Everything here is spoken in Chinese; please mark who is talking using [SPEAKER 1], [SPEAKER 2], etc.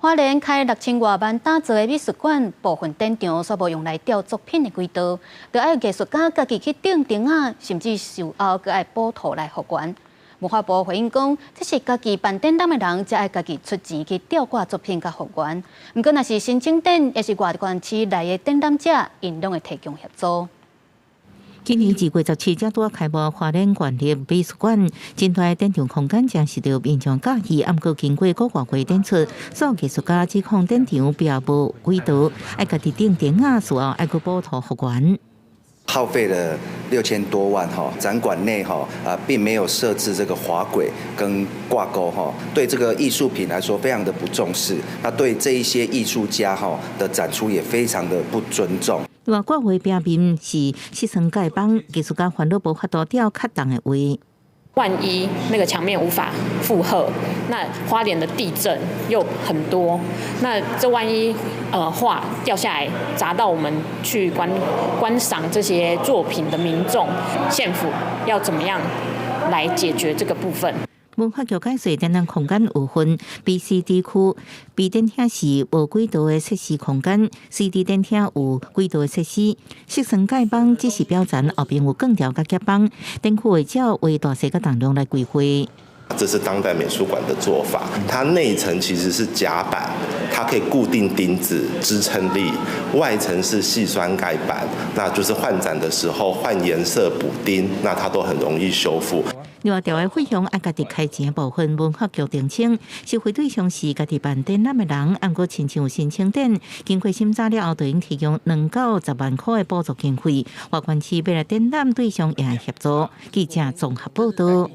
[SPEAKER 1] 花莲开6000多万打造的美术馆，部分展场所无用来雕作品的轨道，就要艺术家家己去钉钉啊，甚至售后搁要补图来复原。文化部回应讲，这是家己办展览的人才爱家己出钱去吊挂作品甲复原。不过，若是申请展，也是外县市内的展览者，因拢会提供协助。
[SPEAKER 2] 今年2月17日才开幕花莲县立美术馆，真大展场空间将是着民众喜喜，毋过经过外国展出，所有艺术家指控展场并无轨道，爱家己钉钉啊，事后爱去补图复原。
[SPEAKER 3] 耗费了6000多万展馆内并没有设置这个滑轨跟挂钩对这个艺术品来说非常的不重视，那对这一些艺术家的展出也非常的不尊重。
[SPEAKER 2] 外国会表面是失层丐帮，艺术家烦恼无法度吊较重的位。
[SPEAKER 4] 万一那个墙面无法负荷，那花莲的地震又很多，那这万一画掉下来砸到我们去观赏这些作品的民众，县府要怎么样来解决这个部分？
[SPEAKER 2] 文化局解释，展览空间有分 B、C、D 区，B 展厅是无轨道的设施空间 ，C、D 展厅有轨道的设施。色层丐帮只是表展，后边有更条甲夹帮，展区会照为大小甲重量来规划。
[SPEAKER 5] 这是当代美术馆的做法，它内层其实是夹板，它可以固定钉子支撑力；外层是细酸盖板，那就是换展的时候换颜色补钉，那它都很容易修复。
[SPEAKER 2] 另外，条的费用按家己开钱的部分，文化局澄清，收费对象是家己办展览的人，按过亲像有申请展，经过审查了后，就应提供2到10万块的补助经费。外县市未来展览对象也协助。记者综合报道。